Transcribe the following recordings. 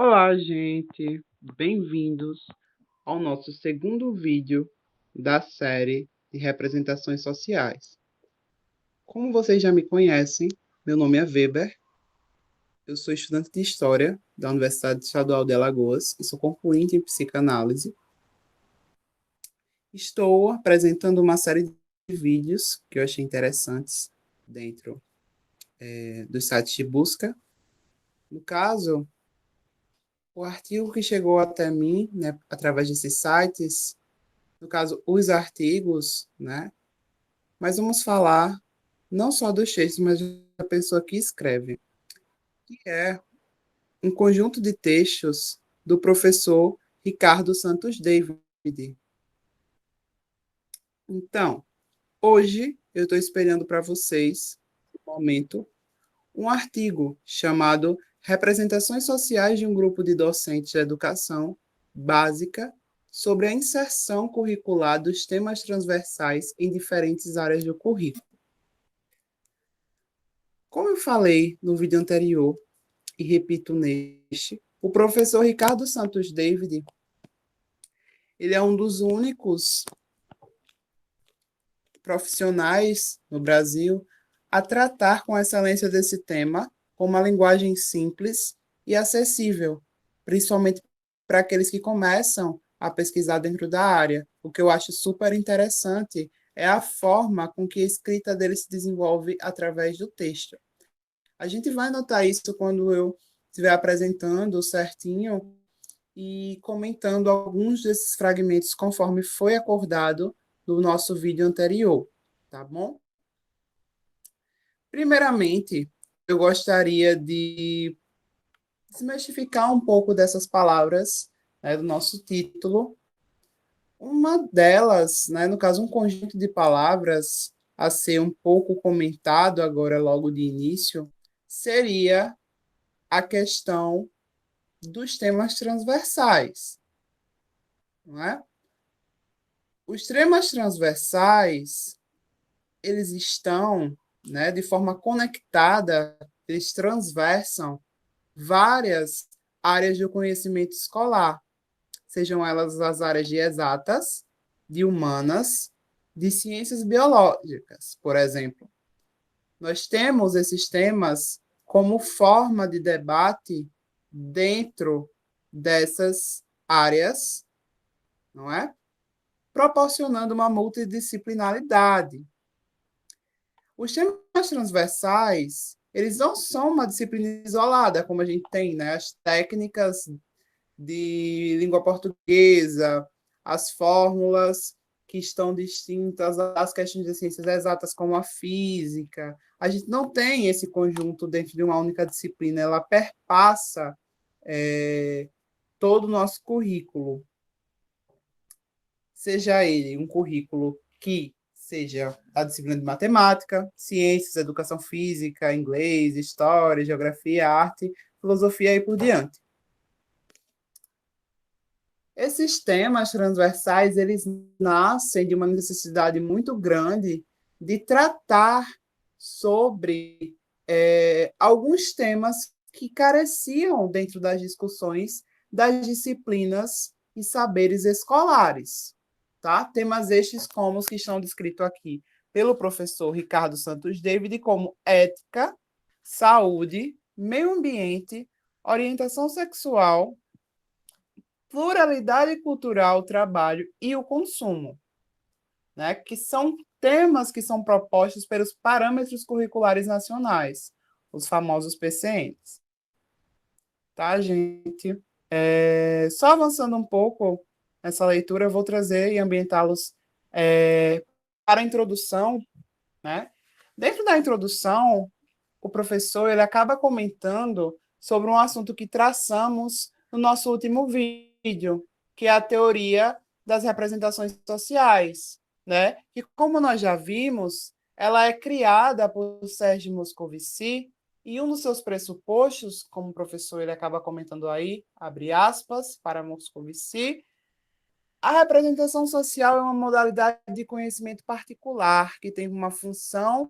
Olá, gente! Bem-vindos ao nosso segundo vídeo da série de representações sociais. Como vocês já me conhecem, meu nome é Weber, eu sou estudante de História da Universidade Estadual de Alagoas e sou concluinte em Psicanálise. Estou apresentando uma série de vídeos que eu achei interessantes dentro dos sites de busca. No caso, o artigo que chegou até mim, né, através desses sites, no caso, os artigos, né? Mas vamos falar não só dos textos, mas da pessoa que escreve, que é um conjunto de textos do professor Ricardo Santos David. Então, hoje eu estou esperando para vocês, no momento, um artigo chamado Representações Sociais de um Grupo de Docentes de Educação Básica sobre a inserção curricular dos temas transversais em diferentes áreas do currículo. Como eu falei no vídeo anterior e repito neste, o professor Ricardo Santos David, ele é um dos únicos profissionais no Brasil a tratar com excelência desse tema com uma linguagem simples e acessível, principalmente para aqueles que começam a pesquisar dentro da área. O que eu acho super interessante é a forma com que a escrita dele se desenvolve através do texto. A gente vai notar isso quando eu estiver apresentando certinho e comentando alguns desses fragmentos conforme foi acordado no nosso vídeo anterior, tá bom? Primeiramente, eu gostaria de desmistificar um pouco dessas palavras, né, do nosso título. Uma delas, né, no caso, um conjunto de palavras a ser um pouco comentado agora logo de início, seria a questão dos temas transversais, não é? Os temas transversais, eles estão, né, de forma conectada, eles transversam várias áreas do conhecimento escolar, sejam elas as áreas de exatas, de humanas, de ciências biológicas, por exemplo. Nós temos esses temas como forma de debate dentro dessas áreas, não é? Proporcionando uma multidisciplinaridade. Os temas transversais, eles não são uma disciplina isolada, como a gente tem, né? As técnicas de língua portuguesa, as fórmulas que estão distintas às questões de ciências exatas, como a física. A gente não tem esse conjunto dentro de uma única disciplina, ela perpassa todo o nosso currículo, seja ele um currículo que seja a disciplina de matemática, ciências, educação física, inglês, história, geografia, arte, filosofia e por diante. Esses temas transversais, eles nascem de uma necessidade muito grande de tratar sobre alguns temas que careciam dentro das discussões das disciplinas e saberes escolares, tá? Temas estes como os que estão descritos aqui pelo professor Ricardo Santos David, como ética, saúde, meio ambiente, orientação sexual, pluralidade cultural, trabalho e o consumo, né? Que são temas que são propostos pelos parâmetros curriculares nacionais, os famosos PCNs. Tá, gente? Só avançando um pouco nessa leitura, eu vou trazer e ambientá-los para a introdução, né? Dentro da introdução, o professor ele acaba comentando sobre um assunto que traçamos no nosso último vídeo, que é a teoria das representações sociais, né? Que, como nós já vimos, ela é criada por Sérgio Moscovici e um dos seus pressupostos, como o professor ele acaba comentando aí, abre aspas, para Moscovici, a representação social é uma modalidade de conhecimento particular que tem uma função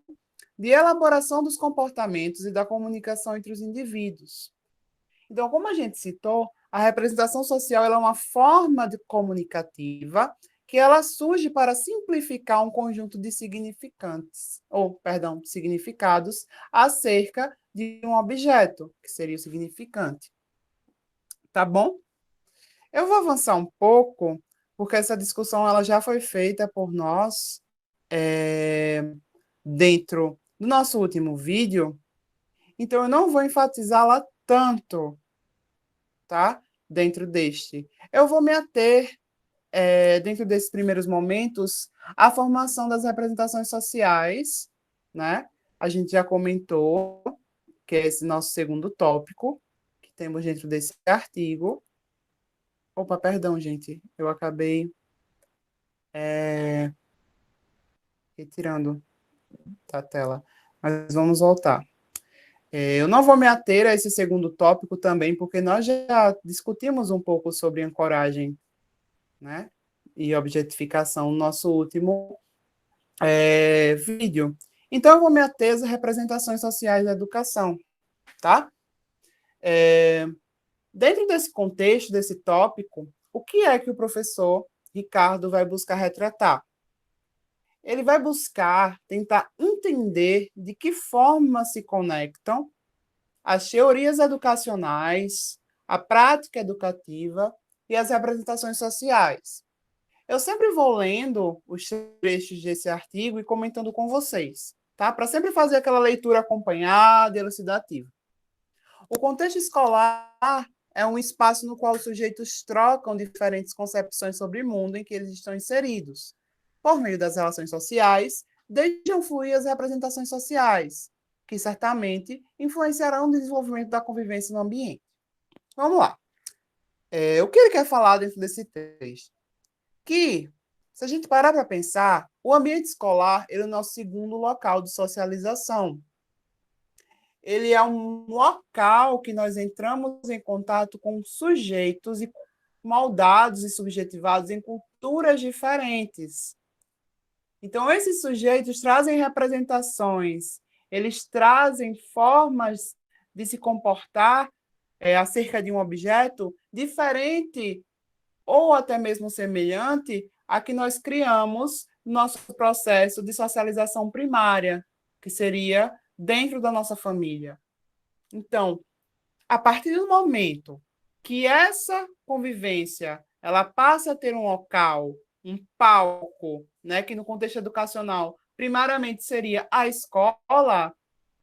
de elaboração dos comportamentos e da comunicação entre os indivíduos. Então, como a gente citou, a representação social ela é uma forma comunicativa que ela surge para simplificar um conjunto de significantes, ou, perdão, significados acerca de um objeto, que seria o significante. Tá bom? Eu vou avançar um pouco, porque essa discussão ela já foi feita por nós dentro do nosso último vídeo, então eu não vou enfatizá-la tanto, tá? Dentro deste. Eu vou me ater, dentro desses primeiros momentos, à formação das representações sociais, né? A gente já comentou que é esse nosso segundo tópico, que temos dentro desse artigo. Opa, perdão, gente, eu acabei retirando da tela, mas vamos voltar. Eu não vou me ater a esse segundo tópico também, porque nós já discutimos um pouco sobre ancoragem, né, e objetificação no nosso último vídeo. Então, eu vou me ater às representações sociais da educação, tá? Dentro desse contexto, desse tópico, o que é que o professor Ricardo vai buscar retratar? Ele vai buscar tentar entender de que forma se conectam as teorias educacionais, a prática educativa e as representações sociais. Eu sempre vou lendo os trechos desse artigo e comentando com vocês, tá? Para sempre fazer aquela leitura acompanhada e elucidativa. O contexto escolar é um espaço no qual os sujeitos trocam diferentes concepções sobre o mundo em que eles estão inseridos. Por meio das relações sociais, deixam fluir as representações sociais, que certamente influenciarão o desenvolvimento da convivência no ambiente. Vamos lá. O que ele quer falar dentro desse texto? Que, se a gente parar para pensar, o ambiente escolar ele é o nosso segundo local de socialização. Ele é um local que nós entramos em contato com sujeitos e moldados e subjetivados em culturas diferentes. Então, esses sujeitos trazem representações, eles trazem formas de se comportar acerca de um objeto diferente ou até mesmo semelhante a que nós criamos no nosso processo de socialização primária, que seria dentro da nossa família. Então, a partir do momento que essa convivência ela passa a ter um local, um palco, né, que no contexto educacional primariamente seria a escola,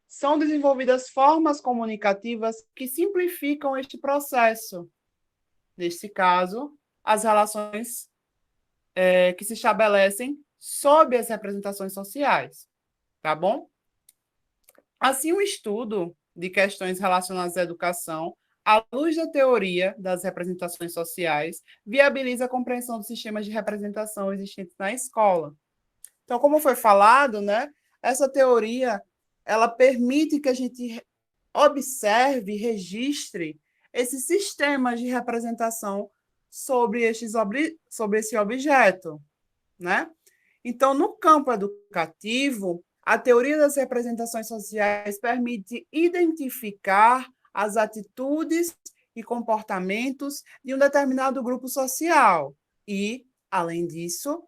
são desenvolvidas formas comunicativas que simplificam este processo. Neste caso, as relações que se estabelecem sob as representações sociais, tá bom? Assim, o estudo de questões relacionadas à educação, à luz da teoria das representações sociais, viabiliza a compreensão dos sistemas de representação existentes na escola. Então, como foi falado, né, essa teoria ela permite que a gente observe, registre esses sistemas de representação sobre esse objeto, né? Então, no campo educativo, a teoria das representações sociais permite identificar as atitudes e comportamentos de um determinado grupo social e, além disso,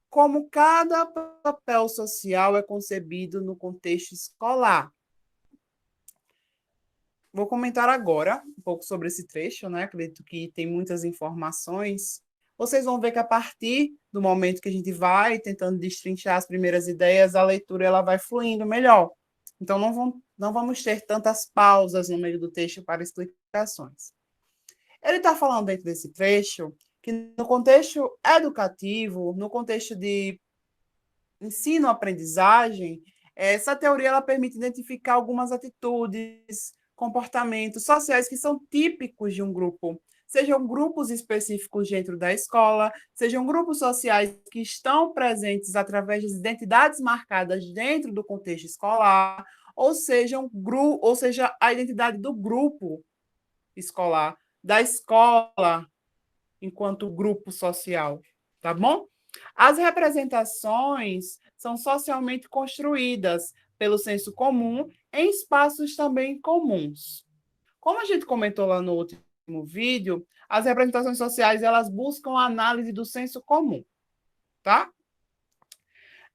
como cada papel social é concebido no contexto escolar. Vou comentar agora um pouco sobre esse trecho, né? Acredito que tem muitas informações. Vocês vão ver que a partir do momento que a gente vai tentando destrinchar as primeiras ideias, a leitura ela vai fluindo melhor. Então, não vamos ter tantas pausas no meio do texto para explicações. Ele está falando dentro desse trecho que no contexto educativo, no contexto de ensino-aprendizagem, essa teoria ela permite identificar algumas atitudes, comportamentos sociais que são típicos de um grupo, sejam grupos específicos dentro da escola, sejam grupos sociais que estão presentes através das identidades marcadas dentro do contexto escolar, ou seja a identidade do grupo escolar, da escola enquanto grupo social, tá bom? As representações são socialmente construídas pelo senso comum em espaços também comuns. Como a gente comentou lá no último vídeo, as representações sociais elas buscam a análise do senso comum, tá?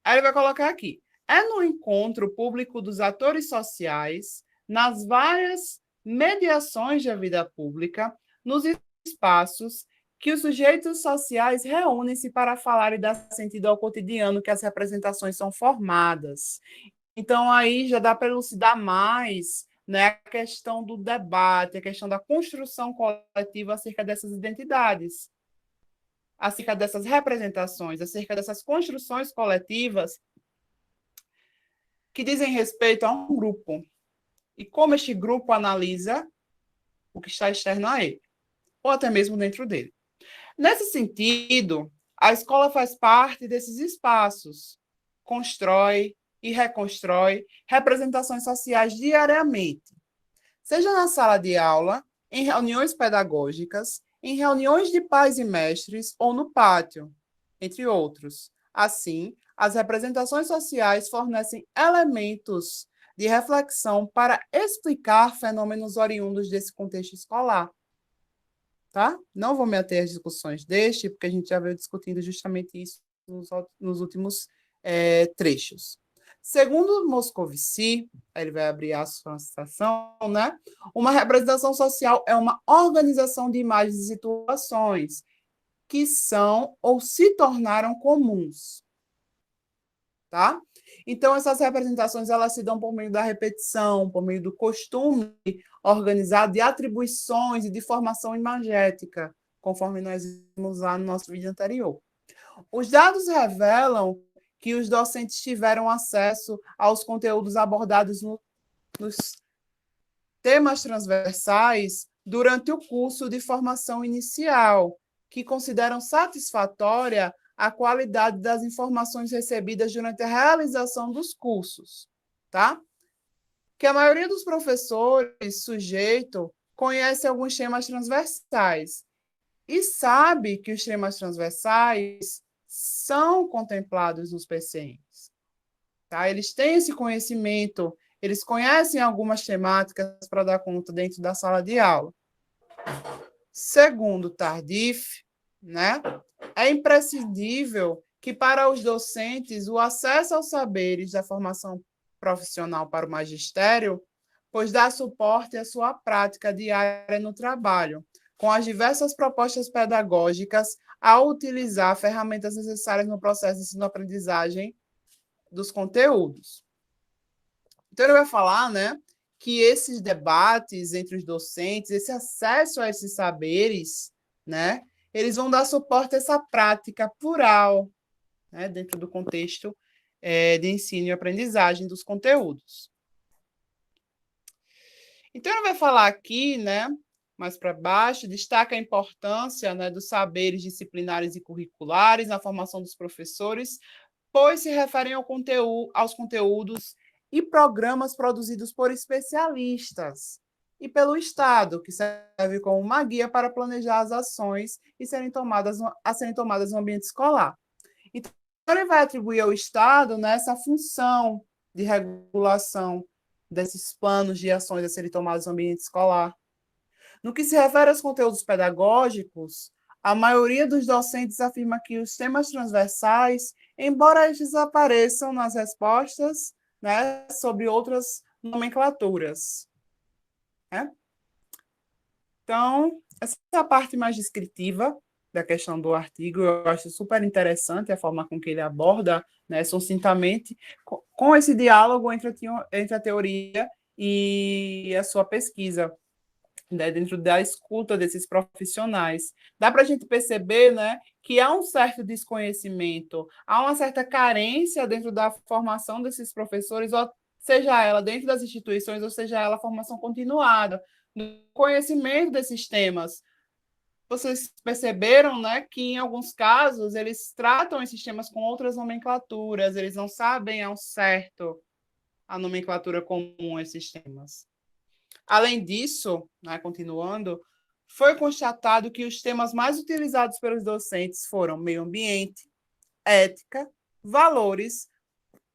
Aí ele vai colocar aqui. É no encontro público dos atores sociais, nas várias mediações da vida pública, nos espaços que os sujeitos sociais reúnem-se para falar e dar sentido ao cotidiano que as representações são formadas. Então, aí já dá para elucidar mais, né, a questão do debate, a questão da construção coletiva acerca dessas identidades, acerca dessas representações, acerca dessas construções coletivas que dizem respeito a um grupo e como este grupo analisa o que está externo a ele, ou até mesmo dentro dele. Nesse sentido, a escola faz parte desses espaços, constrói e reconstrói representações sociais diariamente, seja na sala de aula, em reuniões pedagógicas, em reuniões de pais e mestres ou no pátio, entre outros. Assim, as representações sociais fornecem elementos de reflexão para explicar fenômenos oriundos desse contexto escolar. Tá? Não vou me ater às discussões deste, porque a gente já veio discutindo justamente isso nos últimos trechos. Segundo Moscovici, ele vai abrir a sua citação, né? Uma representação social é uma organização de imagens e situações que são ou se tornaram comuns, tá? Então, essas representações elas se dão por meio da repetição, por meio do costume organizado de atribuições e de formação imagética, conforme nós vimos lá no nosso vídeo anterior. Os dados revelam que os docentes tiveram acesso aos conteúdos abordados nos temas transversais durante o curso de formação inicial, que consideram satisfatória a qualidade das informações recebidas durante a realização dos cursos, tá? Que a maioria dos professores sujeito conhece alguns temas transversais e sabe que os temas transversais são contemplados nos PCMs, tá? Eles têm esse conhecimento, eles conhecem algumas temáticas para dar conta dentro da sala de aula. Segundo Tardif, né, é imprescindível que para os docentes o acesso aos saberes da formação profissional para o magistério, pois dá suporte à sua prática diária no trabalho, com as diversas propostas pedagógicas ao utilizar ferramentas necessárias no processo de ensino-aprendizagem dos conteúdos. Então, ele vai falar, né, que esses debates entre os docentes, esse acesso a esses saberes, né, eles vão dar suporte a essa prática plural, né, dentro do contexto de ensino e aprendizagem dos conteúdos. Então, ele vai falar aqui, né, mais para baixo, destaca a importância, né, dos saberes disciplinares e curriculares na formação dos professores, pois se referem aos conteúdos e programas produzidos por especialistas e pelo Estado, que serve como uma guia para planejar as ações a serem tomadas no ambiente escolar. Então, ele vai atribuir ao Estado, né, essa função de regulação desses planos de ações a serem tomados no ambiente escolar. No que se refere aos conteúdos pedagógicos, a maioria dos docentes afirma que os temas transversais, embora eles apareçam nas respostas, né, sobre outras nomenclaturas. Né? Então, essa é a parte mais descritiva da questão do artigo. Eu acho super interessante a forma com que ele aborda, né, sucintamente, com esse diálogo entre a teoria e a sua pesquisa, né, dentro da escuta desses profissionais. Dá para a gente perceber, né, que há um certo desconhecimento, há uma certa carência dentro da formação desses professores, ou seja ela dentro das instituições, ou seja ela a formação continuada, no conhecimento desses temas. Vocês perceberam, né, que em alguns casos eles tratam esses temas com outras nomenclaturas, eles não sabem ao certo a nomenclatura comum a esses temas. Além disso, né, continuando, foi constatado que os temas mais utilizados pelos docentes foram meio ambiente, ética, valores,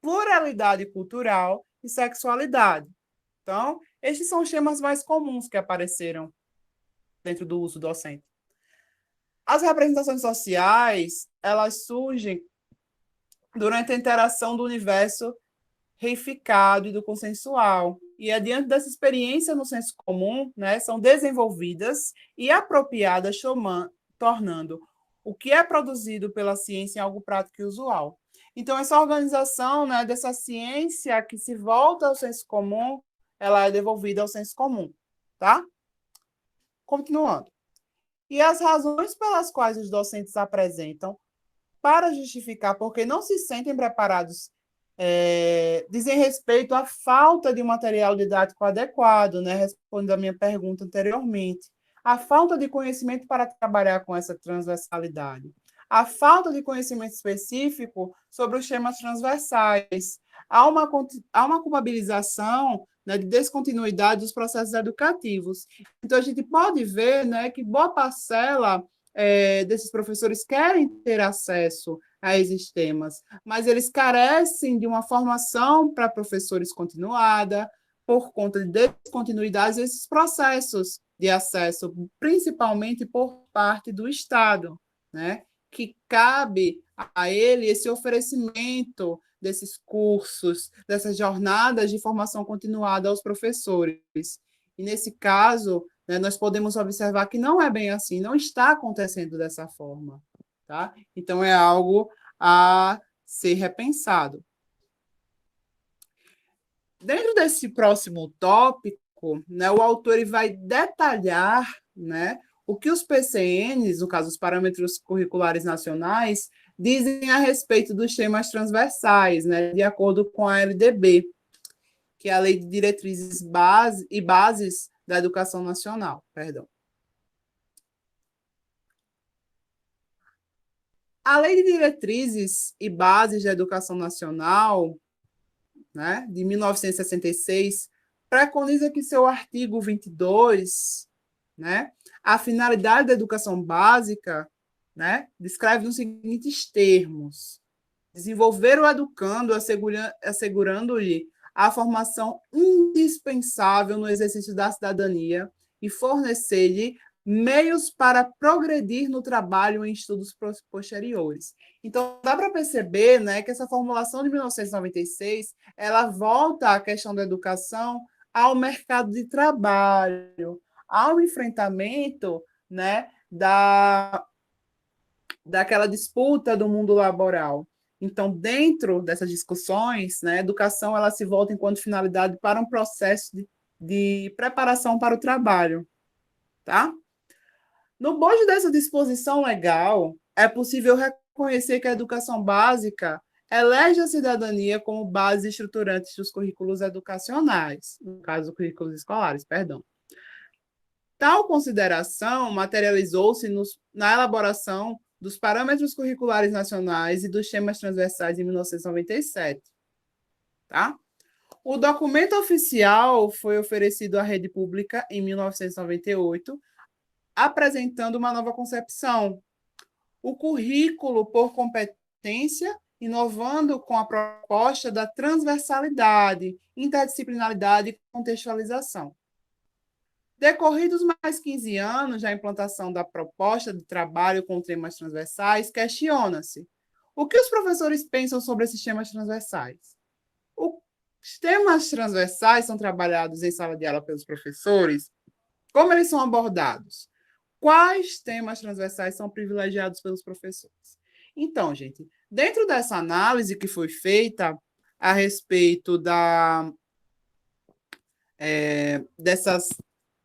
pluralidade cultural e sexualidade. Então, estes são os temas mais comuns que apareceram dentro do uso docente. As representações sociais, elas surgem durante a interação do universo reificado e do consensual. E, adiante dessa experiência no senso comum, né, são desenvolvidas e apropriadas, tornando o que é produzido pela ciência em algo prático e usual. Então, essa organização, né, dessa ciência que se volta ao senso comum, ela é devolvida ao senso comum, tá? Continuando. E as razões pelas quais os docentes apresentam para justificar porque não se sentem preparados dizem respeito à falta de material didático adequado, né? Respondendo a minha pergunta anteriormente. A falta de conhecimento para trabalhar com essa transversalidade. A falta de conhecimento específico sobre os temas transversais. Há uma culpabilização, né, de descontinuidade dos processos educativos. Então, a gente pode ver, né, que boa parcela desses professores querem ter acesso a esses temas, mas eles carecem de uma formação para professores continuada, por conta de descontinuidades desses processos de acesso, principalmente por parte do Estado, né? Que cabe a ele esse oferecimento desses cursos, dessas jornadas de formação continuada aos professores. E, nesse caso, né, nós podemos observar que não é bem assim, não está acontecendo dessa forma. Tá? Então, é algo a ser repensado. Dentro desse próximo tópico, né, o autor ele vai detalhar, né, o que os PCNs, no caso, os parâmetros curriculares nacionais, dizem a respeito dos temas transversais, né, de acordo com a LDB, que é a Lei de Diretrizes e Bases da Educação Nacional. Perdão. A Lei de Diretrizes e Bases da Educação Nacional, né, de 1966, preconiza que seu artigo 22, né, a finalidade da educação básica, né, descreve nos seguintes termos: desenvolver o educando, assegurando-lhe a formação indispensável no exercício da cidadania e fornecer-lhe meios para progredir no trabalho em estudos posteriores. Então, dá para perceber, né, que essa formulação de 1996 ela volta à questão da educação ao mercado de trabalho, ao enfrentamento, né, daquela disputa do mundo laboral. Então, dentro dessas discussões, né, a educação ela se volta enquanto finalidade para um processo de preparação para o trabalho. Tá? No bojo dessa disposição legal, é possível reconhecer que a educação básica elege a cidadania como base estruturante dos currículos educacionais, no caso, currículos escolares, perdão. Tal consideração materializou-se na elaboração dos parâmetros curriculares nacionais e dos temas transversais em 1997. Tá? O documento oficial foi oferecido à rede pública em 1998, apresentando uma nova concepção. O currículo por competência, inovando com a proposta da transversalidade, interdisciplinaridade e contextualização. Decorridos mais 15 anos da implantação da proposta de trabalho com temas transversais, questiona-se o que os professores pensam sobre esses temas transversais. Os temas transversais são trabalhados em sala de aula pelos professores? Como eles são abordados? Quais temas transversais são privilegiados pelos professores? Então, gente, dentro dessa análise que foi feita a respeito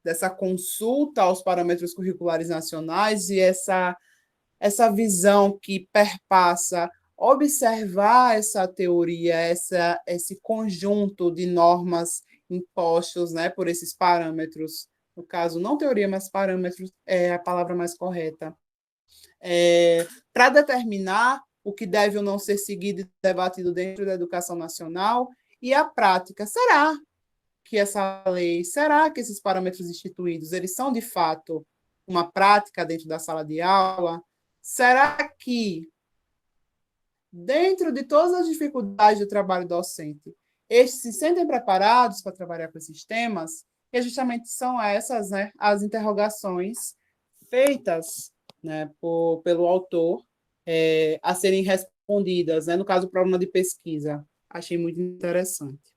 dessa consulta aos parâmetros curriculares nacionais e essa visão que perpassa observar essa teoria, esse conjunto de normas impostos, né, por esses parâmetros, no caso, não teoria, mas parâmetros é a palavra mais correta, para determinar o que deve ou não ser seguido e debatido dentro da educação nacional e a prática. Será que essa lei, será que esses parâmetros instituídos, eles são de fato uma prática dentro da sala de aula? Será que, dentro de todas as dificuldades do trabalho docente, Estes se sentem preparados para trabalhar com esses temas, e justamente são essas, né, as interrogações feitas, né, pelo autor a serem respondidas, né, no caso, o problema de pesquisa. Achei muito interessante.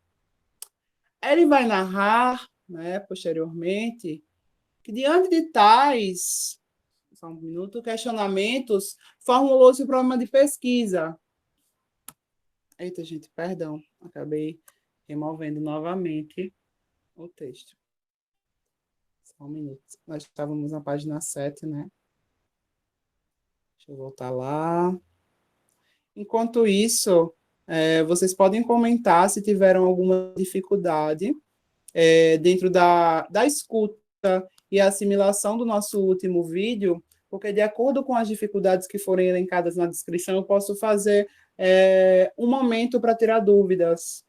Ele vai narrar, né, posteriormente, que diante de tais, só um minuto, questionamentos, formulou-se o problema de pesquisa. Eita, gente, perdão, acabei removendo novamente o texto. Só um minuto. Nós estávamos na página 7, né? Deixa eu voltar lá. Enquanto isso, vocês podem comentar se tiveram alguma dificuldade dentro da escuta e assimilação do nosso último vídeo, porque de acordo com as dificuldades que forem elencadas na descrição, eu posso fazer um momento para tirar dúvidas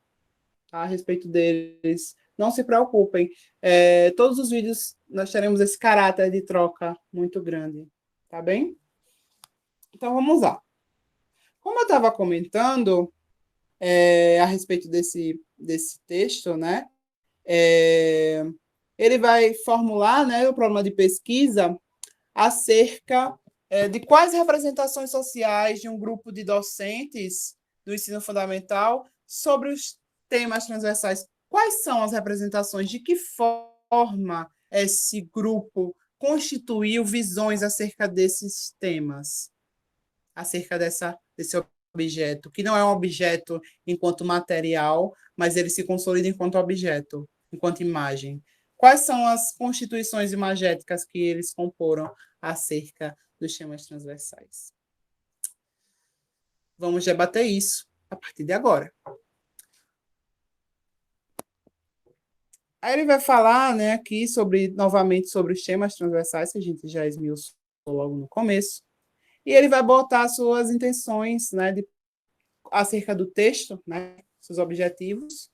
a respeito deles. Não se preocupem, todos os vídeos nós teremos esse caráter de troca muito grande, tá bem? Então vamos lá. Como eu estava comentando a respeito desse texto, né? Ele vai formular, né, o problema de pesquisa acerca de quais representações sociais de um grupo de docentes do ensino fundamental sobre os temas transversais. Quais são as representações? De que forma esse grupo constituiu visões acerca desses temas, acerca desse objeto, que não é um objeto enquanto material, mas ele se consolida enquanto objeto, enquanto imagem. Quais são as constituições imagéticas que eles comporam acerca dos temas transversais? Vamos debater isso a partir de agora. Aí ele vai falar, né, aqui novamente sobre os temas transversais, que a gente já esmiuçou logo no começo, e ele vai botar suas intenções, né, acerca do texto, né, seus objetivos,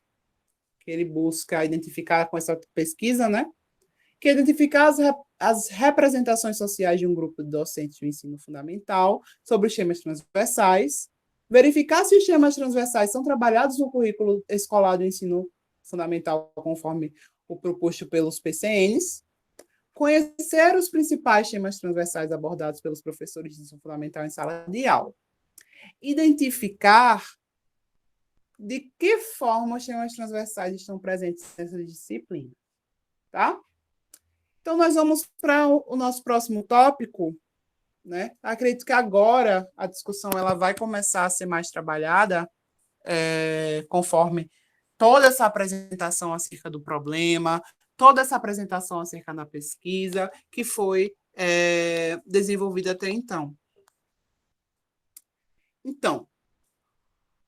que ele busca identificar com essa pesquisa, né, que é identificar as representações sociais de um grupo de docentes do ensino fundamental sobre os temas transversais, verificar se os temas transversais são trabalhados no currículo escolar do ensino fundamental conforme o proposto pelos PCNs, conhecer os principais temas transversais abordados pelos professores de ensino fundamental em sala de aula, identificar de que forma os temas transversais estão presentes nessa disciplina, tá? Então, nós vamos para o nosso próximo tópico, né? Acredito que agora a discussão ela vai começar a ser mais trabalhada conforme toda essa apresentação acerca do problema, toda essa apresentação acerca da pesquisa que foi desenvolvida até então. Então,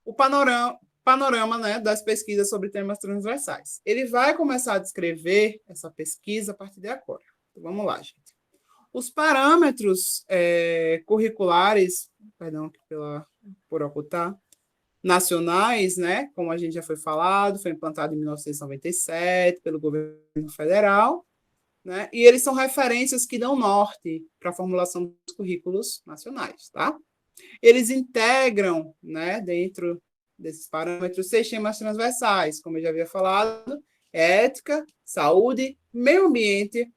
o panorama, né, das pesquisas sobre temas transversais. Ele vai começar a descrever essa pesquisa a partir de agora. Então, vamos lá, gente. Os parâmetros curriculares, perdão por ocultar, nacionais, né, como a gente já foi falado, foi implantado em 1997 pelo governo federal, né, e eles são referências que dão norte para a formulação dos currículos nacionais, tá? Eles integram, né, dentro desses parâmetros, 6 temas transversais, como eu já havia falado, ética, saúde, meio ambiente,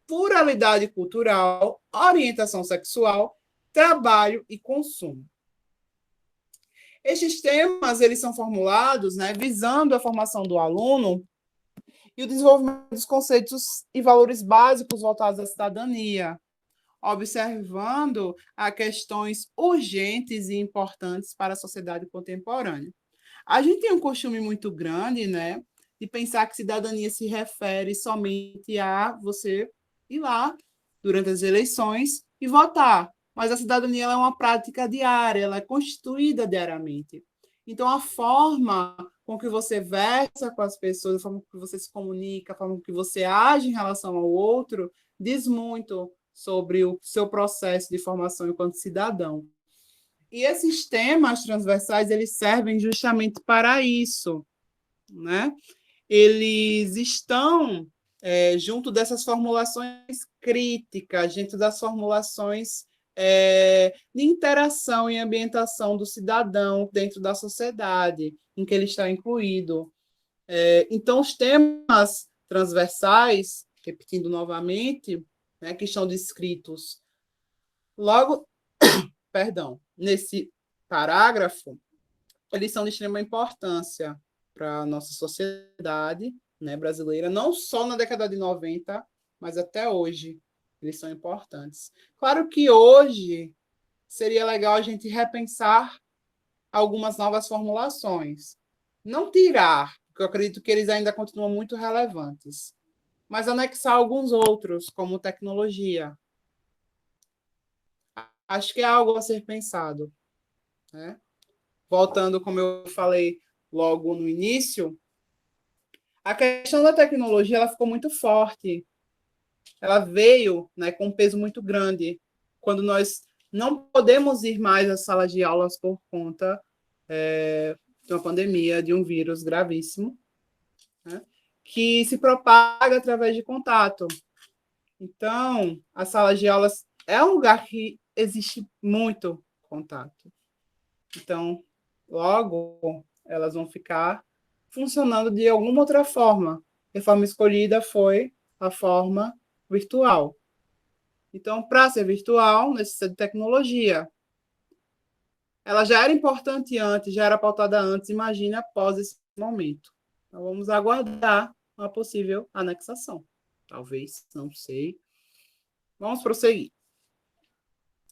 pluralidade cultural, orientação sexual, trabalho e consumo. Estes temas eles são formulados, né, visando a formação do aluno e o desenvolvimento dos conceitos e valores básicos voltados à cidadania, observando a questões urgentes e importantes para a sociedade contemporânea. A gente tem um costume muito grande, né, de pensar que cidadania se refere somente a você ir lá durante as eleições e votar. Mas a cidadania é uma prática diária, ela é constituída diariamente. Então, a forma com que você versa com as pessoas, a forma com que você se comunica, a forma com que você age em relação ao outro, diz muito sobre o seu processo de formação enquanto cidadão. E esses temas transversais, eles servem justamente para isso, né? Eles estão junto dessas formulações críticas, junto das formulações de interação e ambientação do cidadão dentro da sociedade em que ele está incluído. Então, os temas transversais, repetindo novamente, né, que estão descritos logo, perdão, nesse parágrafo, eles são de extrema importância para a nossa sociedade, né, brasileira, não só na década de 90, mas até hoje eles são importantes. Claro que hoje seria legal a gente repensar algumas novas formulações. Não tirar, porque eu acredito que eles ainda continuam muito relevantes, mas anexar alguns outros, como tecnologia. Acho que é algo a ser pensado, né? Voltando, como eu falei logo no início, a questão da tecnologia ela ficou muito forte. Ela veio, né, com um peso muito grande. Quando nós não podemos ir mais às salas de aulas por conta de uma pandemia, de um vírus gravíssimo, né, que se propaga através de contato. Então, as salas de aulas é um lugar que existe muito contato. Então, logo, elas vão ficar funcionando de alguma outra forma. A forma escolhida foi a forma virtual. Então, para ser virtual, necessita de tecnologia. Ela já era importante antes, já era pautada antes, imagina após esse momento. Então, vamos aguardar uma possível anexação. Talvez, não sei. Vamos prosseguir.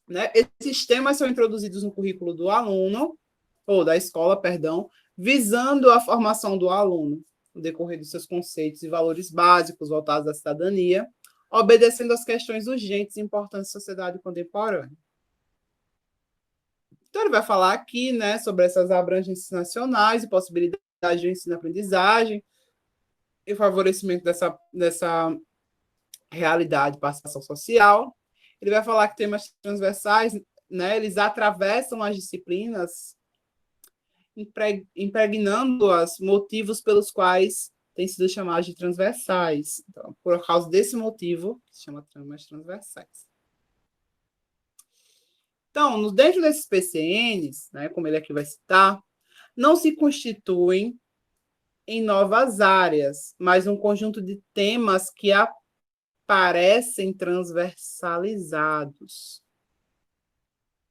Né? Esses temas são introduzidos no currículo do aluno, ou da escola, perdão, visando a formação do aluno, no decorrer dos seus conceitos e valores básicos voltados à cidadania, obedecendo às questões urgentes e importantes da sociedade contemporânea. Então, ele vai falar aqui, né, sobre essas abrangências nacionais e possibilidades de ensino-aprendizagem e o favorecimento dessa realidade de participação social. Ele vai falar que temas transversais, né, eles atravessam as disciplinas, impregnando-as motivos pelos quais têm sido chamados de transversais. Então, por causa desse motivo, se chama temas transversais. Então, dentro desses PCNs, né, como ele aqui vai citar, não se constituem em novas áreas, mas um conjunto de temas que aparecem transversalizados,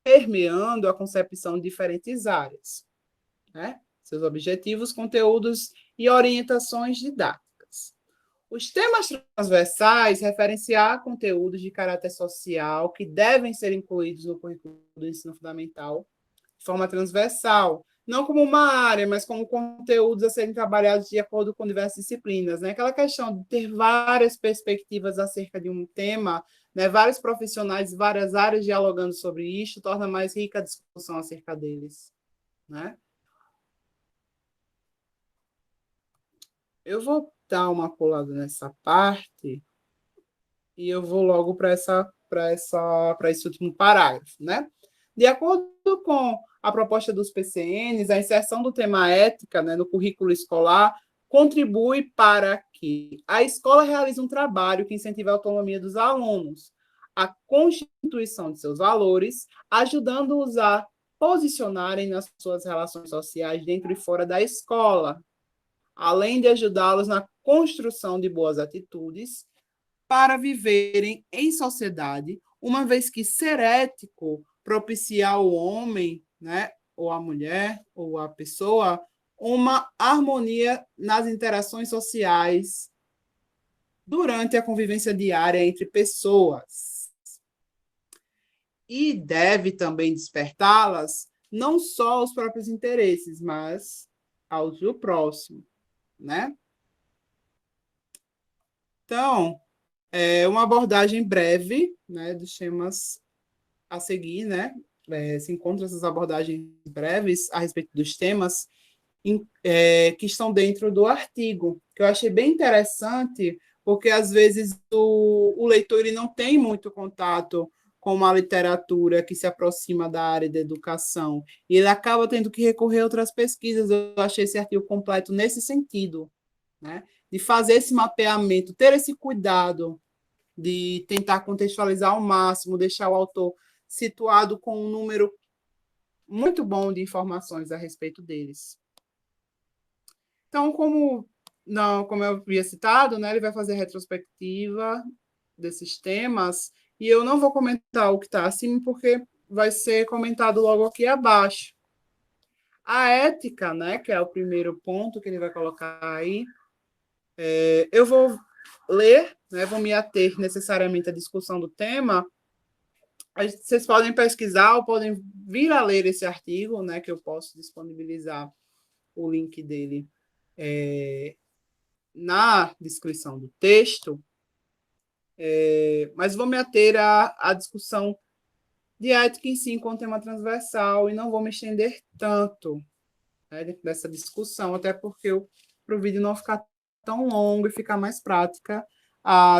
permeando a concepção de diferentes áreas, né? Seus objetivos, conteúdos e orientações didáticas. Os temas transversais referem-se a conteúdos de caráter social que devem ser incluídos no currículo do ensino fundamental de forma transversal, não como uma área, mas como conteúdos a serem trabalhados de acordo com diversas disciplinas. Né? Aquela questão de ter várias perspectivas acerca de um tema, né? Vários profissionais, várias áreas dialogando sobre isso, torna mais rica a discussão acerca deles. Né? Eu vou dar uma pulada nessa parte e eu vou logo para esse último parágrafo, né? De acordo com a proposta dos PCNs, a inserção do tema ética, né, no currículo escolar contribui para que a escola realize um trabalho que incentive a autonomia dos alunos, a constituição de seus valores, ajudando-os a posicionarem nas suas relações sociais dentro e fora da escola, além de ajudá-los na construção de boas atitudes para viverem em sociedade, uma vez que ser ético propicia ao homem, né, ou à mulher, ou à pessoa, uma harmonia nas interações sociais durante a convivência diária entre pessoas. E deve também despertá-las não só aos próprios interesses, mas aos do próximo, né? Então, uma abordagem breve, né, dos temas a seguir, né? Se encontram essas abordagens breves a respeito dos temas que estão dentro do artigo, que eu achei bem interessante, porque às vezes o leitor ele não tem muito contato com uma literatura que se aproxima da área da educação, e ele acaba tendo que recorrer a outras pesquisas. Eu achei esse artigo completo nesse sentido, né? De fazer esse mapeamento, ter esse cuidado de tentar contextualizar ao máximo, deixar o autor situado com um número muito bom de informações a respeito deles. Então, como eu havia citado, né, ele vai fazer retrospectiva desses temas, e eu não vou comentar o que está acima, porque vai ser comentado logo aqui abaixo. A ética, né, que é o primeiro ponto que ele vai colocar aí, eu vou ler, né, vou me ater necessariamente à discussão do tema. Vocês podem pesquisar ou podem vir a ler esse artigo, né, que eu posso disponibilizar o link dele na descrição do texto, mas vou me ater à discussão de ética em si, enquanto tema transversal, e não vou me estender tanto, né, dentro dessa discussão, até porque para o vídeo não ficar tão longo e ficar mais prática,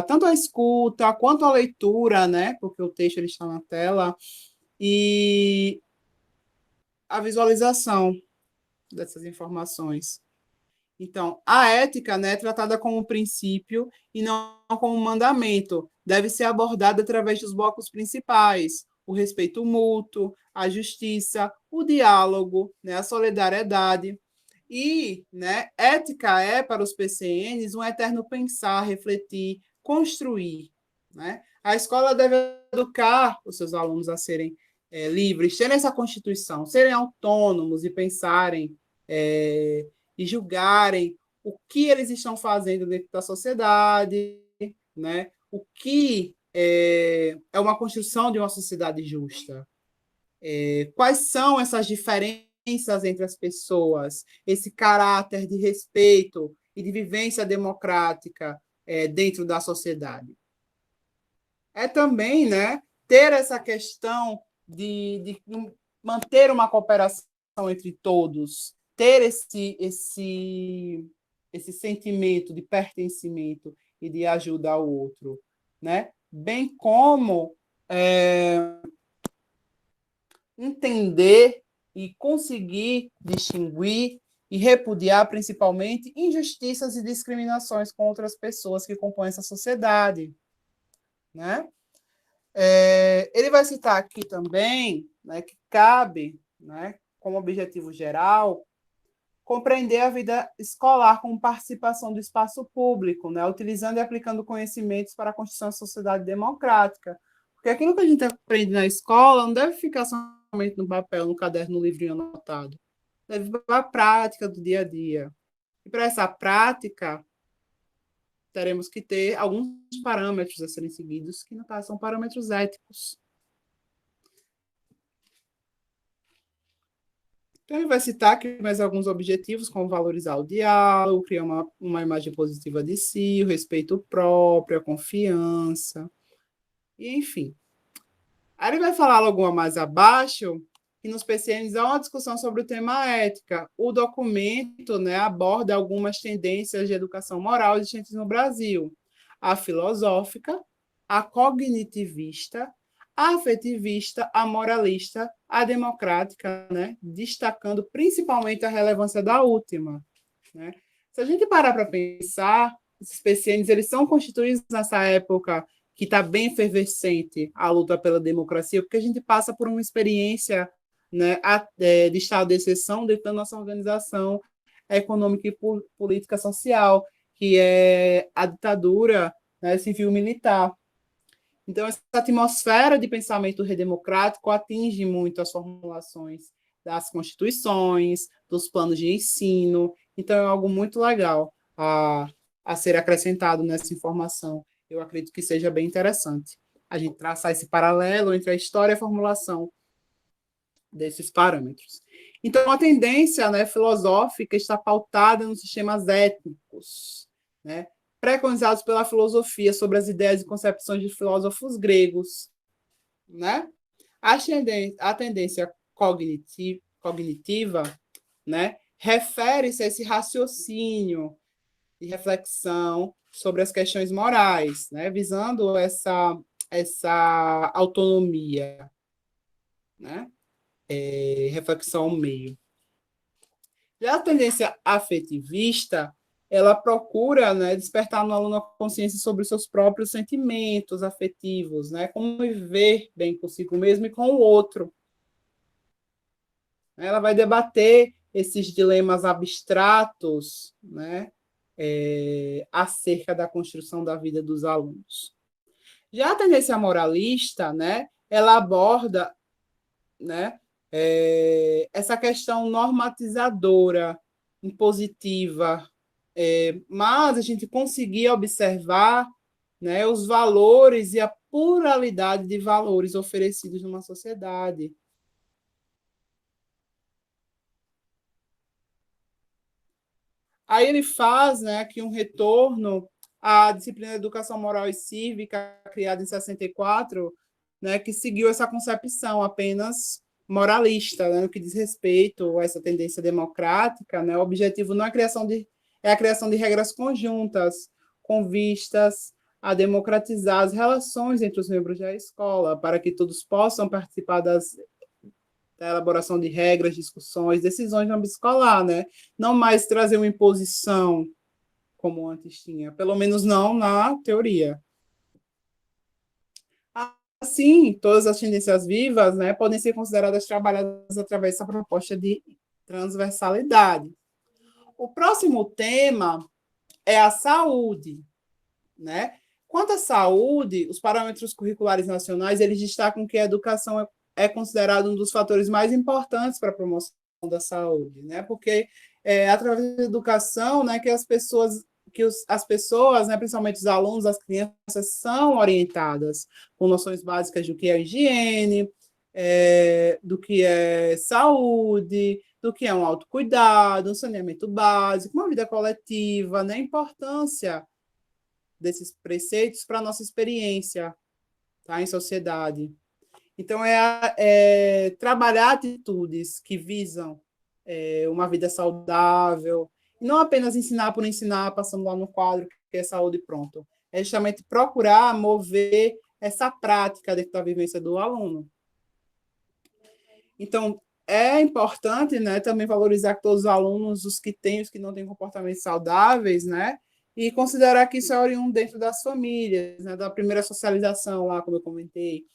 tanto a escuta quanto a leitura, né, porque o texto ele está na tela, e a visualização dessas informações. Então, a ética, né, tratada como princípio e não como mandamento, deve ser abordada através dos blocos principais: o respeito mútuo, a justiça, o diálogo, né, a solidariedade. E, né, ética é, para os PCNs, um eterno pensar, refletir, construir. Né? A escola deve educar os seus alunos a serem livres, terem essa constituição, serem autônomos e pensarem e julgarem o que eles estão fazendo dentro da sociedade, né? O que é uma construção de uma sociedade justa. Quais são essas diferenças entre as pessoas, esse caráter de respeito e de vivência democrática dentro da sociedade. É também, né, ter essa questão de manter uma cooperação entre todos, ter esse sentimento de pertencimento e de ajuda ao outro, né? Bem como entender e conseguir distinguir e repudiar, principalmente, injustiças e discriminações contra as pessoas que compõem essa sociedade. Né? Ele vai citar aqui também, né, que cabe, né, como objetivo geral, compreender a vida escolar como participação do espaço público, né, utilizando e aplicando conhecimentos para a construção da sociedade democrática. Porque aquilo que a gente aprende na escola não deve ficar somente no papel, no caderno, no livrinho anotado. Deve para a prática do dia a dia. E para essa prática, teremos que ter alguns parâmetros a serem seguidos, que, no caso, são parâmetros éticos. Então, ele vai citar aqui mais alguns objetivos, como valorizar o diálogo, criar uma imagem positiva de si, o respeito próprio, a confiança, e enfim. Aí ele vai falar logo mais abaixo, que nos PCNs há uma discussão sobre o tema ética. O documento, né, aborda algumas tendências de educação moral existentes no Brasil: a filosófica, a cognitivista, a afetivista, a moralista, a democrática, né, destacando principalmente a relevância da última. Né? Se a gente parar para pensar, esses PCNs eles são constituídos nessa época que está bem efervescente a luta pela democracia, porque a gente passa por uma experiência, né, de estado de exceção dentro da nossa organização econômica e política social, que é a ditadura, né, civil-militar. Então, essa atmosfera de pensamento redemocrático atinge muito as formulações das constituições, dos planos de ensino. Então, é algo muito legal a ser acrescentado nessa informação. Eu acredito que seja bem interessante a gente traçar esse paralelo entre a história e a formulação desses parâmetros. Então, a tendência, né, filosófica está pautada nos sistemas étnicos, né, preconizados pela filosofia sobre as ideias e concepções de filósofos gregos. Né? A tendência cognitiva, né, refere-se a esse raciocínio de reflexão sobre as questões morais, né, visando essa autonomia, né, reflexão ao meio. Já a tendência afetivista ela procura, né, despertar no aluno a consciência sobre os seus próprios sentimentos afetivos, né, como viver bem consigo mesmo e com o outro. Ela vai debater esses dilemas abstratos, né, acerca da construção da vida dos alunos. Já a tendência moralista, né, ela aborda, né, essa questão normatizadora, impositiva, mas a gente conseguia observar, né, os valores e a pluralidade de valores oferecidos numa sociedade. Aí ele faz, né, aqui um retorno à disciplina de Educação Moral e Cívica, criada em 64, né, que seguiu essa concepção apenas moralista, né, no que diz respeito a essa tendência democrática. Né, o objetivo não é a criação de regras conjuntas, com vistas a democratizar as relações entre os membros da escola, para que todos possam participar da elaboração de regras, discussões, decisões no âmbito escolar, né? Não mais trazer uma imposição como antes tinha, pelo menos não na teoria. Assim, todas as tendências vivas, né, podem ser consideradas trabalhadas através dessa proposta de transversalidade. O próximo tema é a saúde, né? Quanto à saúde, os parâmetros curriculares nacionais, eles destacam que a educação é considerado um dos fatores mais importantes para a promoção da saúde, né? Porque é através da educação, né, que as pessoas, né, principalmente os alunos, as crianças, são orientadas com noções básicas do que é higiene, do que é saúde, do que é um autocuidado, um saneamento básico, uma vida coletiva, né? A importância desses preceitos para a nossa experiência, tá, em sociedade. Então, trabalhar atitudes que visam uma vida saudável, e não apenas ensinar por ensinar, passando lá no quadro que é saúde e pronto. É justamente procurar mover essa prática dentro da vivência do aluno. Então, é importante, né, também valorizar que todos os alunos, os que têm, os que não têm comportamentos saudáveis, né, e considerar que isso é oriundo dentro das famílias, né, da primeira socialização lá, como eu comentei,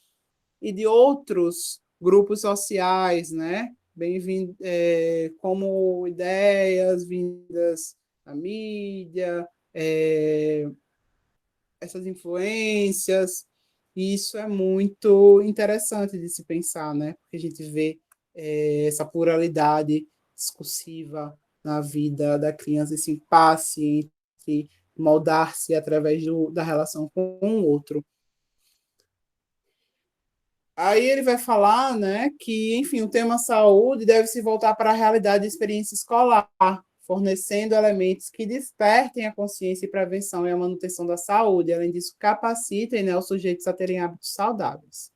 e de outros grupos sociais, né, bem-vindo, como ideias vindas da mídia, essas influências, e isso é muito interessante de se pensar, né, porque a gente vê essa pluralidade discursiva na vida da criança, esse impasse entre moldar-se através da relação com o outro. Aí ele vai falar, né, que, enfim, o tema saúde deve se voltar para a realidade da experiência escolar, fornecendo elementos que despertem a consciência e prevenção e a manutenção da saúde. Além disso, capacitem, né, os sujeitos a terem hábitos saudáveis.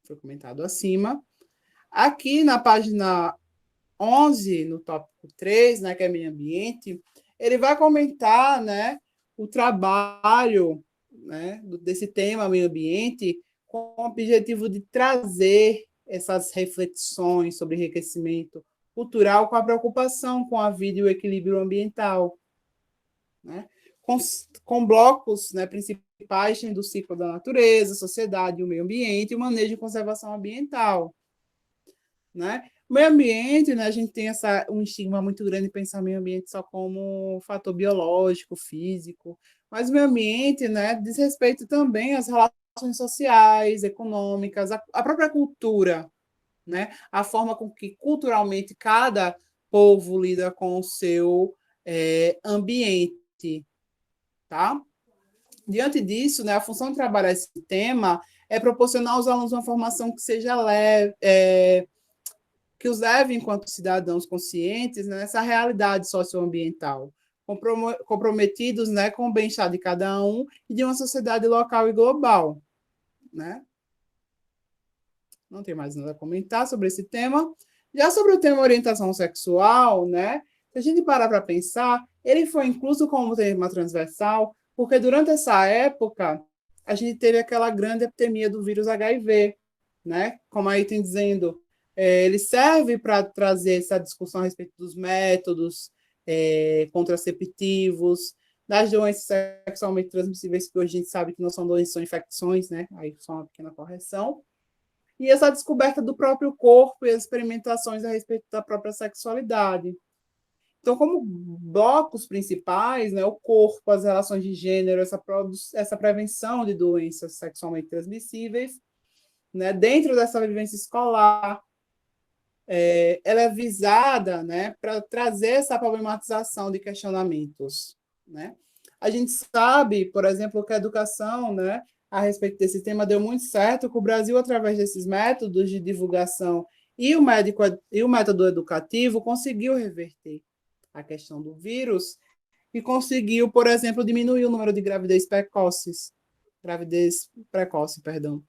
Foi comentado acima. Aqui na página 11, no tópico 3, né, que é meio ambiente, ele vai comentar, né, o trabalho, né, desse tema meio ambiente com o objetivo de trazer essas reflexões sobre enriquecimento cultural com a preocupação com a vida e o equilíbrio ambiental, né? com blocos, né, principais do ciclo da natureza, sociedade, o meio ambiente e o manejo e conservação ambiental. Né? O meio ambiente, né, a gente tem um estigma muito grande de pensar o meio ambiente só como fator biológico, físico, mas o meio ambiente, né, diz respeito também às relações sociais, econômicas, a própria cultura, né, a forma com que culturalmente cada povo lida com o seu ambiente, tá? Diante disso, né, a função de trabalhar esse tema é proporcionar aos alunos uma formação que seja leve, que os leve enquanto cidadãos conscientes, né, nessa realidade socioambiental, comprometidos, né, com o bem-estar de cada um e de uma sociedade local e global. Né? Não tem mais nada a comentar sobre esse tema. Já sobre o tema orientação sexual, né, se a gente parar para pensar, ele foi incluso como tema transversal, porque durante essa época a gente teve aquela grande epidemia do vírus HIV, né? Como aí tem dizendo, ele serve para trazer essa discussão a respeito dos métodos contraceptivos, das doenças sexualmente transmissíveis, que hoje a gente sabe que não são doenças, são infecções, né? Aí só uma pequena correção. E essa descoberta do próprio corpo e as experimentações a respeito da própria sexualidade. Então, como blocos principais, né, o corpo, as relações de gênero, essa prevenção de doenças sexualmente transmissíveis, né, dentro dessa vivência escolar, ela é visada, né, para trazer essa problematização de questionamentos, né? A gente sabe, por exemplo, que a educação, né, a respeito desse tema deu muito certo, que o Brasil, através desses métodos de divulgação e o método educativo, conseguiu reverter a questão do vírus e conseguiu, por exemplo, diminuir o número de gravidez precoce, perdão.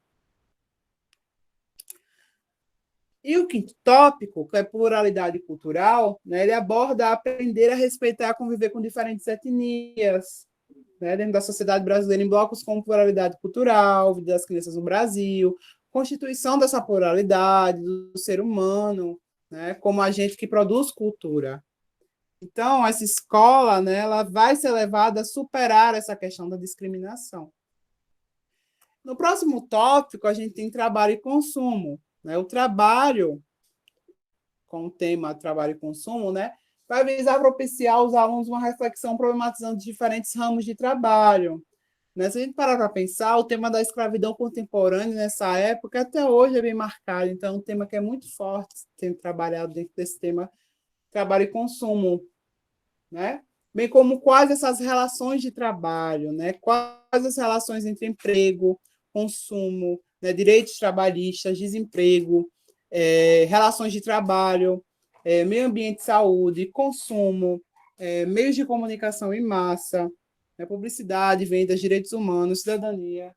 E o quinto tópico, que é pluralidade cultural, né, ele aborda aprender a respeitar e a conviver com diferentes etnias, né, dentro da sociedade brasileira, em blocos como pluralidade cultural, vida das crianças no Brasil, constituição dessa pluralidade do ser humano, né, como agente que produz cultura. Então, essa escola, né, ela vai ser levada a superar essa questão da discriminação. No próximo tópico, a gente tem trabalho e consumo. Né? O trabalho, com o tema trabalho e consumo, né, vai visar propiciar aos alunos uma reflexão problematizando diferentes ramos de trabalho. Né? Se a gente parar para pensar, o tema da escravidão contemporânea nessa época até hoje é bem marcado. Então, é um tema que é muito forte sendo trabalhado dentro desse tema trabalho e consumo. Né? Bem como quais essas relações de trabalho, né? Quais as relações entre emprego, consumo, né? Direitos trabalhistas, desemprego, relações de trabalho, meio ambiente, saúde, consumo, meios de comunicação em massa, né? Publicidade, vendas, direitos humanos, cidadania.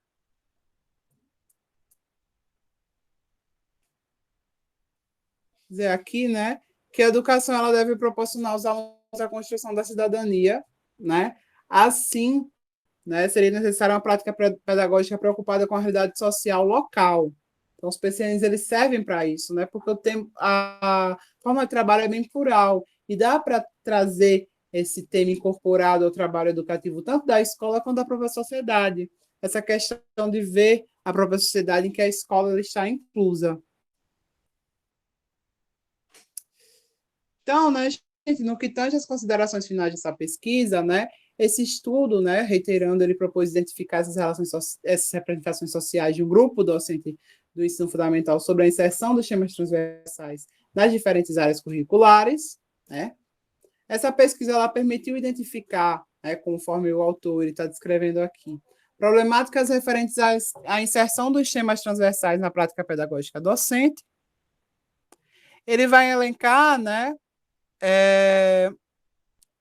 Dizer aqui, né, que a educação ela deve proporcionar aos alunos a construção da cidadania, né? Assim, né, seria necessária uma prática pedagógica preocupada com a realidade social local. Então, os PCNs eles servem para isso, né? Porque a forma de trabalho é bem plural e dá para trazer esse tema incorporado ao trabalho educativo tanto da escola quanto da própria sociedade. Essa questão de ver a própria sociedade em que a escola está inclusa. Então, né, gente, no que tange as considerações finais dessa pesquisa, né, esse estudo, né, reiterando, ele propôs identificar essas representações sociais de um grupo docente do ensino fundamental sobre a inserção dos temas transversais nas diferentes áreas curriculares, né. Essa pesquisa ela permitiu identificar, né, conforme o autor está descrevendo aqui, problemáticas referentes à inserção dos temas transversais na prática pedagógica docente. Ele vai elencar, né,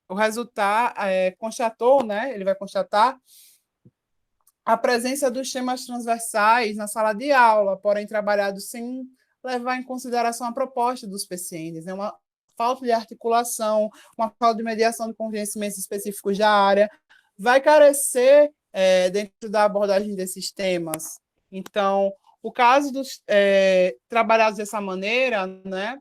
o resultado constatou, né? Ele vai constatar a presença dos temas transversais na sala de aula, porém trabalhados sem levar em consideração a proposta dos PCNs, né? Uma falta de articulação, uma falta de mediação de conhecimentos específicos da área, vai carecer dentro da abordagem desses temas. Então, o caso dos trabalhados dessa maneira, né,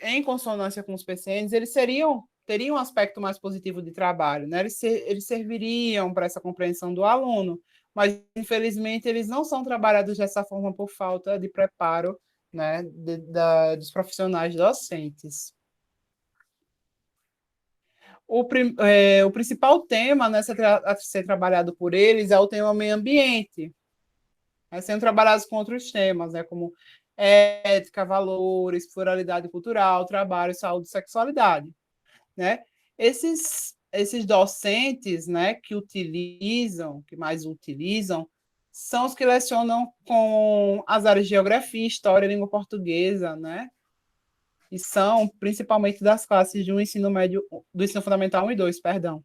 em consonância com os PCNs, eles teriam um aspecto mais positivo de trabalho, né? Eles serviriam para essa compreensão do aluno, mas, infelizmente, eles não são trabalhados dessa forma por falta de preparo, né, dos profissionais docentes. O principal tema, né, a ser trabalhado por eles é o tema meio ambiente, né, sendo trabalhados com outros temas, né, como ética, valores, pluralidade cultural, trabalho, saúde e sexualidade. Né? Esses docentes, né, que mais utilizam, são os que lecionam com as áreas de geografia, história, língua portuguesa, né? E são principalmente das classes do ensino médio, do ensino fundamental 1 e 2, perdão.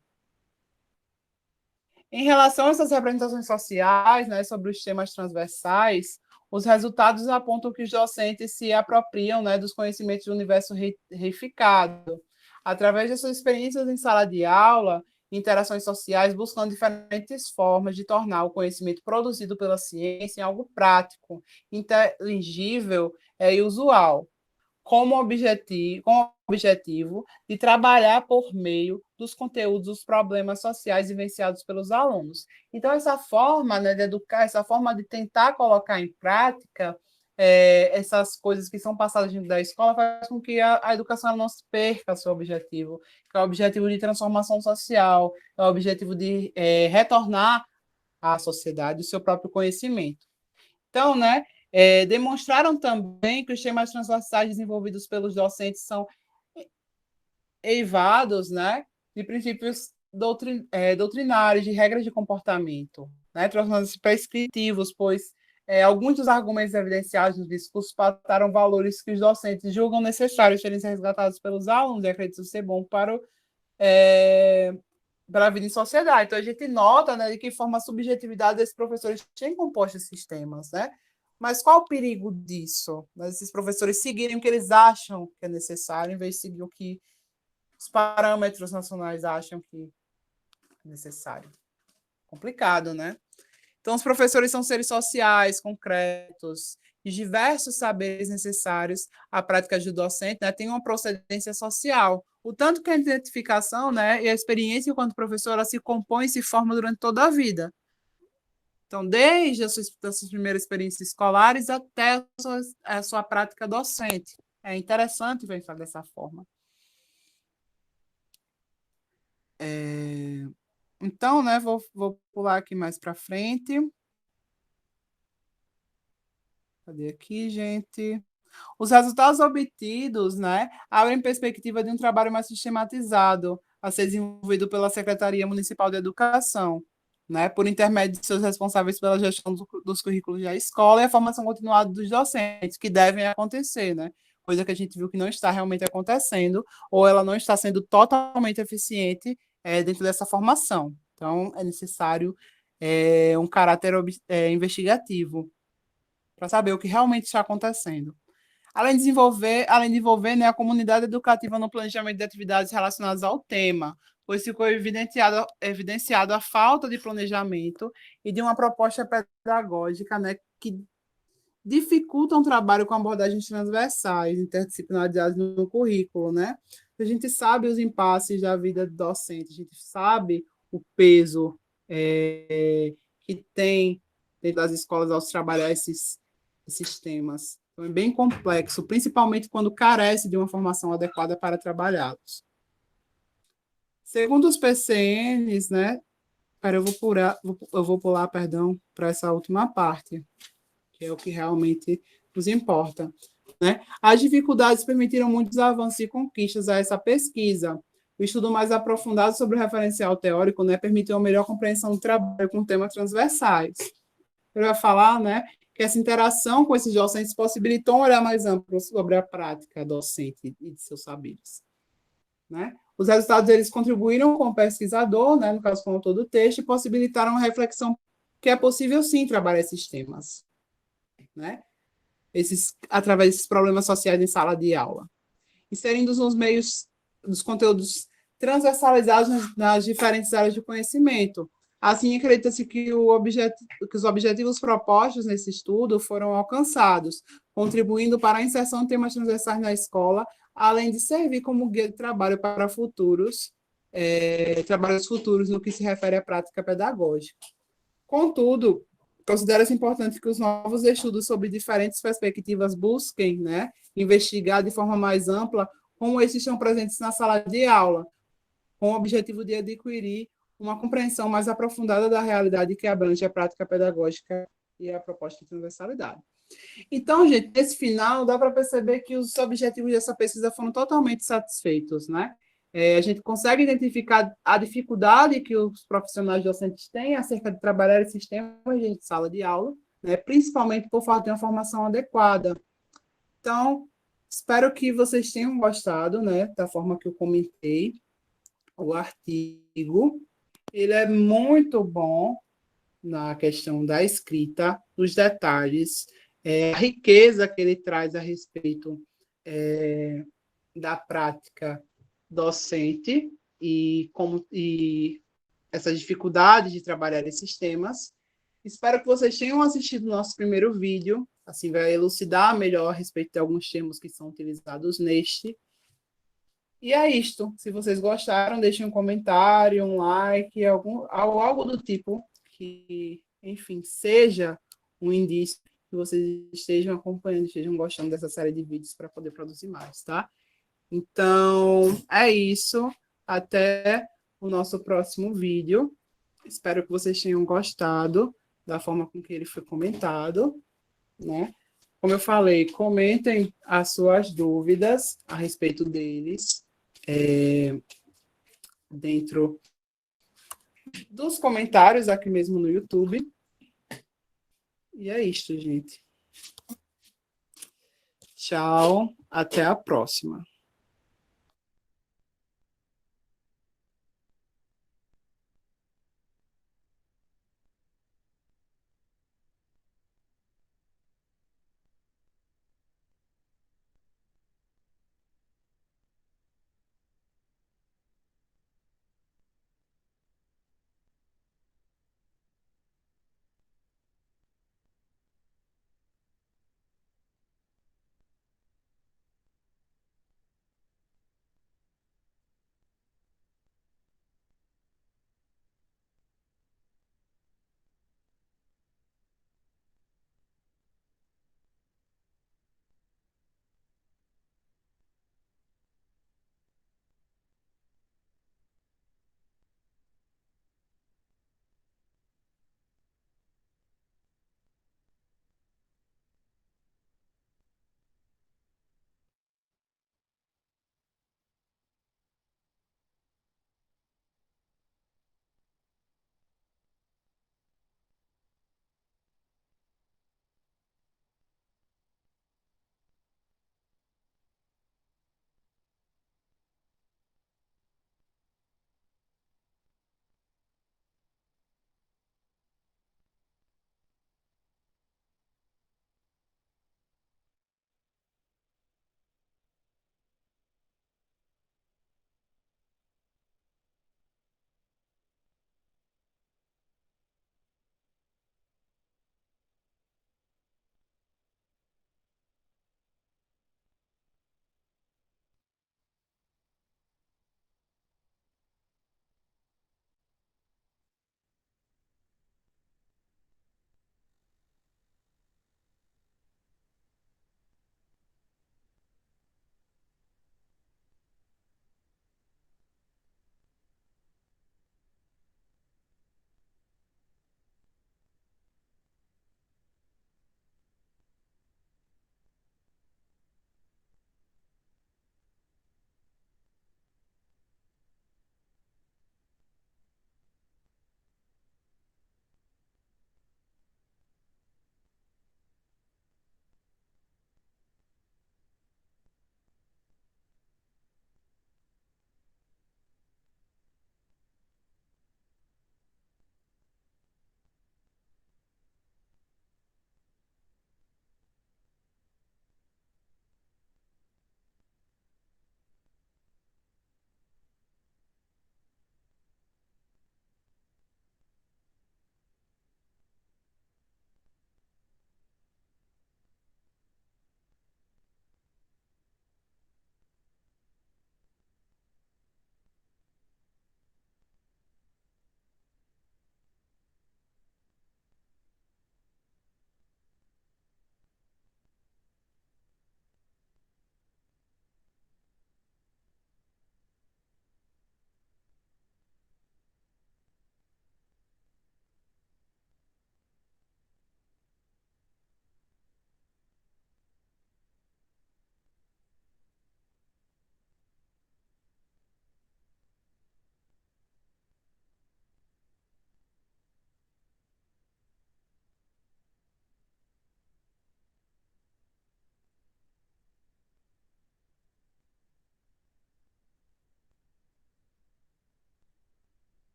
Em relação a essas representações sociais, né, sobre os temas transversais, os resultados apontam que os docentes se apropriam, né, dos conhecimentos do universo reificado, através de suas experiências em sala de aula, interações sociais, buscando diferentes formas de tornar o conhecimento produzido pela ciência em algo prático, inteligível e usual, com o objetivo de trabalhar por meio dos conteúdos, dos problemas sociais vivenciados pelos alunos. Então, essa forma, né, de educar, essa forma de tentar colocar em prática essas coisas que são passadas dentro da escola faz com que a educação não se perca seu objetivo, que é o objetivo de transformação social, é o objetivo de retornar à sociedade o seu próprio conhecimento. Então, né, demonstraram também que os temas transversais desenvolvidos pelos docentes são eivados, né, de princípios doutrinários, de regras de comportamento, né, tornando-se prescritivos, pois alguns dos argumentos evidenciados no discurso passaram valores que os docentes julgam necessários serem resgatados pelos alunos e acreditam ser bom para a vida em sociedade. Então, a gente nota, né, de que forma a subjetividade desses professores têm composto esses temas, né? Mas qual o perigo disso? Esses professores seguirem o que eles acham que é necessário, em vez de seguir o que os parâmetros nacionais acham que é necessário. Complicado, né? Então, os professores são seres sociais, concretos, de diversos saberes necessários à prática do docente, né, tem uma procedência social. O tanto que a identificação, né, e a experiência enquanto professora se compõe e se forma durante toda a vida. Então, desde as suas primeiras experiências escolares até a sua prática docente. É interessante pensar dessa forma. Então, né, vou pular aqui mais para frente. Cadê aqui, gente? Os resultados obtidos, né, abrem perspectiva de um trabalho mais sistematizado a ser desenvolvido pela Secretaria Municipal de Educação, né, por intermédio de seus responsáveis pela gestão dos currículos da escola e a formação continuada dos docentes, que devem acontecer, né, coisa que a gente viu que não está realmente acontecendo, ou ela não está sendo totalmente eficiente dentro dessa formação. Então, é necessário um caráter investigativo para saber o que realmente está acontecendo. Além de envolver né, a comunidade educativa no planejamento de atividades relacionadas ao tema, pois ficou evidenciado a falta de planejamento e de uma proposta pedagógica, né, que dificulta um trabalho com abordagens transversais, interdisciplinaridades no currículo, né? A gente sabe os impasses da vida docente, a gente sabe o peso que tem dentro das escolas ao trabalhar esses temas. Então, é bem complexo, principalmente quando carece de uma formação adequada para trabalhá-los. Segundo os PCNs, né? Eu vou pular, perdão, para essa última parte, que é o que realmente nos importa. Né? As dificuldades permitiram muitos avanços e conquistas a essa pesquisa. O estudo mais aprofundado sobre o referencial teórico, né, permitiu uma melhor compreensão do trabalho com temas transversais. Eu ia falar, né, que essa interação com esses docentes possibilitou um olhar mais amplo sobre a prática docente e de seus saberes. Né? Os resultados deles contribuíram com o pesquisador, né, no caso com o autor do texto, e possibilitaram uma reflexão que é possível, sim, trabalhar esses temas. Né? Através desses problemas sociais em sala de aula. Inserindo nos meios dos conteúdos transversalizados nas diferentes áreas de conhecimento. Assim, acredita-se que os objetivos propostos nesse estudo foram alcançados, contribuindo para a inserção de temas transversais na escola, além de servir como guia de trabalho para trabalhos futuros no que se refere à prática pedagógica. Contudo, considera-se importante que os novos estudos sobre diferentes perspectivas busquem, né, investigar de forma mais ampla como esses estão presentes na sala de aula, com o objetivo de adquirir uma compreensão mais aprofundada da realidade que abrange a prática pedagógica e a proposta de transversalidade. Então, gente, nesse final, dá para perceber que os objetivos dessa pesquisa foram totalmente satisfeitos, né? A gente consegue identificar a dificuldade que os profissionais docentes têm acerca de trabalhar esses temas de sala de aula, né? Principalmente por falta de uma formação adequada. Então, espero que vocês tenham gostado, né, da forma que eu comentei o artigo. Ele é muito bom na questão da escrita, dos detalhes, a riqueza que ele traz a respeito da prática docente e essas dificuldades de trabalhar esses temas. Espero que vocês tenham assistido o nosso primeiro vídeo Assim, vai elucidar melhor a respeito de alguns termos que são utilizados neste. E é isto. Se vocês gostaram, deixem um comentário, um like, algo do tipo que, enfim, seja um indício que vocês estejam acompanhando, estejam gostando dessa série de vídeos para poder produzir mais, tá? Então, é isso. Até o nosso próximo vídeo. Espero que vocês tenham gostado da forma com que ele foi comentado, né? Como eu falei, comentem as suas dúvidas a respeito deles dentro dos comentários aqui mesmo no YouTube. E é isto, gente. Tchau, até a próxima.